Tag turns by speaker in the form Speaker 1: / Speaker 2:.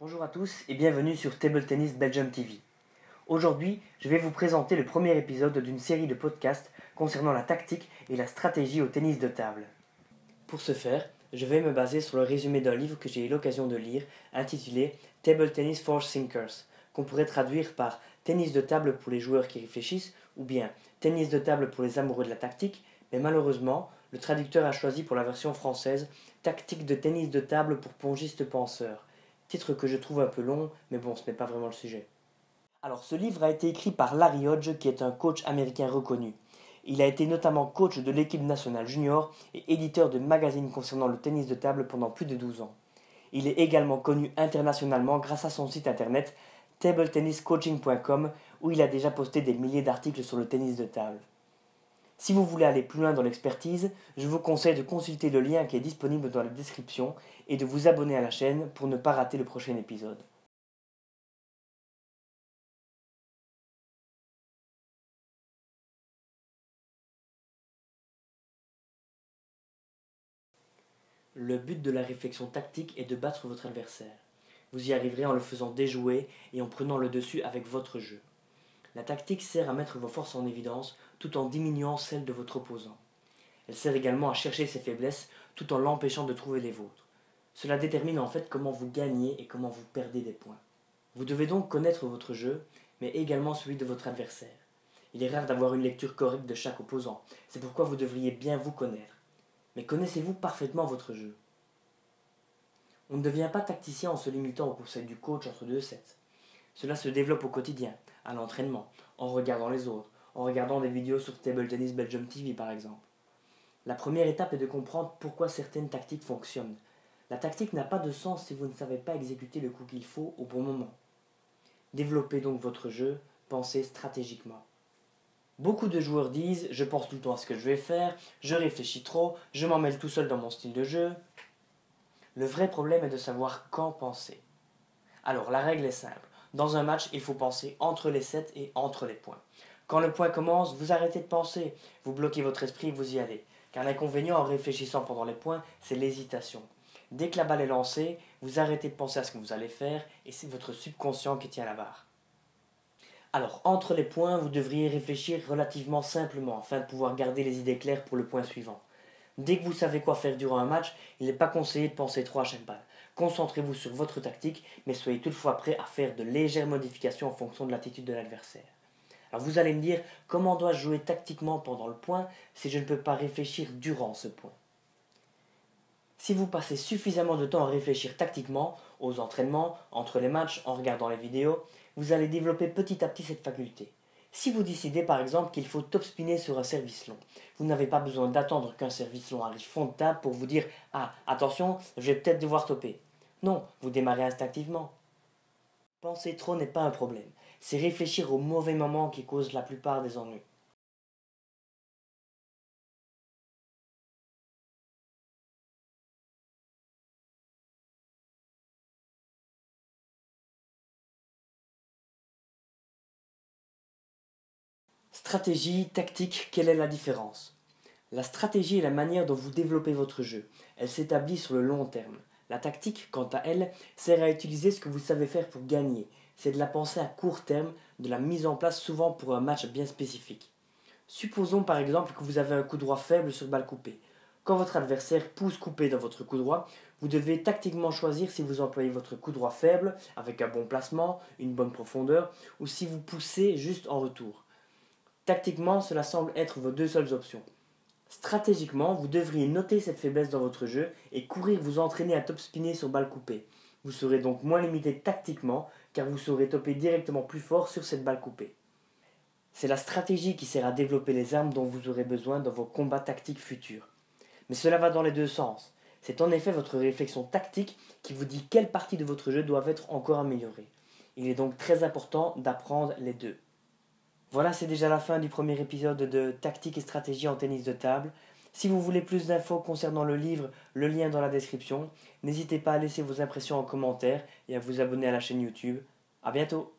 Speaker 1: Bonjour à tous et bienvenue sur Table Tennis Belgium TV. Aujourd'hui, je vais vous présenter le premier épisode d'une série de podcasts concernant la tactique et la stratégie au tennis de table. Pour ce faire, je vais me baser sur le résumé d'un livre que j'ai eu l'occasion de lire intitulé Table Tennis for Thinkers, qu'on pourrait traduire par Tennis de table pour les joueurs qui réfléchissent ou bien Tennis de table pour les amoureux de la tactique, mais malheureusement, le traducteur a choisi pour la version française Tactique de tennis de table pour pongistes penseurs. Titre que je trouve un peu long, mais bon, ce n'est pas vraiment le sujet. Alors, ce livre a été écrit par Larry Hodge, qui est un coach américain reconnu. Il a été notamment coach de l'équipe nationale junior et éditeur de magazines concernant le tennis de table pendant plus de 12 ans. Il est également connu internationalement grâce à son site internet tabletenniscoaching.com où il a déjà posté des milliers d'articles sur le tennis de table. Si vous voulez aller plus loin dans l'expertise, je vous conseille de consulter le lien qui est disponible dans la description et de vous abonner à la chaîne pour ne pas rater le prochain épisode. Le but de la réflexion tactique est de battre votre adversaire. Vous y arriverez en le faisant déjouer et en prenant le dessus avec votre jeu. La tactique sert à mettre vos forces en évidence tout en diminuant celles de votre opposant. Elle sert également à chercher ses faiblesses tout en l'empêchant de trouver les vôtres. Cela détermine en fait comment vous gagnez et comment vous perdez des points. Vous devez donc connaître votre jeu, mais également celui de votre adversaire. Il est rare d'avoir une lecture correcte de chaque opposant, c'est pourquoi vous devriez bien vous connaître. Mais connaissez-vous parfaitement votre jeu? On ne devient pas tacticien en se limitant au conseil du coach entre deux sets. Cela se développe au quotidien, à l'entraînement, en regardant les autres, en regardant des vidéos sur Table Tennis Belgium TV par exemple. La première étape est de comprendre pourquoi certaines tactiques fonctionnent. La tactique n'a pas de sens si vous ne savez pas exécuter le coup qu'il faut au bon moment. Développez donc votre jeu, pensez stratégiquement. Beaucoup de joueurs disent « je pense tout le temps à ce que je vais faire, je réfléchis trop, je m'en mêle tout seul dans mon style de jeu ». Le vrai problème est de savoir quand penser. Alors la règle est simple. Dans un match, il faut penser entre les sets et entre les points. Quand le point commence, vous arrêtez de penser. Vous bloquez votre esprit et vous y allez. Car l'inconvénient en réfléchissant pendant les points, c'est l'hésitation. Dès que la balle est lancée, vous arrêtez de penser à ce que vous allez faire et c'est votre subconscient qui tient la barre. Alors, entre les points, vous devriez réfléchir relativement simplement afin de pouvoir garder les idées claires pour le point suivant. Dès que vous savez quoi faire durant un match, il n'est pas conseillé de penser trop à chaque balle. Concentrez-vous sur votre tactique, mais soyez toutefois prêt à faire de légères modifications en fonction de l'attitude de l'adversaire. Alors vous allez me dire, comment dois-je jouer tactiquement pendant le point si je ne peux pas réfléchir durant ce point? Si vous passez suffisamment de temps à réfléchir tactiquement, aux entraînements, entre les matchs, en regardant les vidéos, vous allez développer petit à petit cette faculté. Si vous décidez par exemple qu'il faut top spinner sur un service long, vous n'avez pas besoin d'attendre qu'un service long arrive fond de table pour vous dire « Ah, attention, je vais peut-être devoir topper ». Non, vous démarrez instinctivement. Penser trop n'est pas un problème, c'est réfléchir au mauvais moment qui cause la plupart des ennuis. Stratégie, tactique, quelle est la différence? La stratégie est la manière dont vous développez votre jeu. Elle s'établit sur le long terme. La tactique, quant à elle, sert à utiliser ce que vous savez faire pour gagner. C'est de la pensée à court terme, de la mise en place souvent pour un match bien spécifique. Supposons par exemple que vous avez un coup droit faible sur balle coupée. Quand votre adversaire pousse coupé dans votre coup droit, vous devez tactiquement choisir si vous employez votre coup droit faible, avec un bon placement, une bonne profondeur, ou si vous poussez juste en retour. Tactiquement, cela semble être vos deux seules options. Stratégiquement, vous devriez noter cette faiblesse dans votre jeu et courir vous entraîner à top spinner sur balle coupée. Vous serez donc moins limité tactiquement car vous saurez topper directement plus fort sur cette balle coupée. C'est la stratégie qui sert à développer les armes dont vous aurez besoin dans vos combats tactiques futurs. Mais cela va dans les deux sens. C'est en effet votre réflexion tactique qui vous dit quelles parties de votre jeu doivent être encore améliorées. Il est donc très important d'apprendre les deux. Voilà, c'est déjà la fin du premier épisode de Tactique et stratégie en tennis de table. Si vous voulez plus d'infos concernant le livre, le lien dans la description. N'hésitez pas à laisser vos impressions en commentaire et à vous abonner à la chaîne YouTube. A bientôt!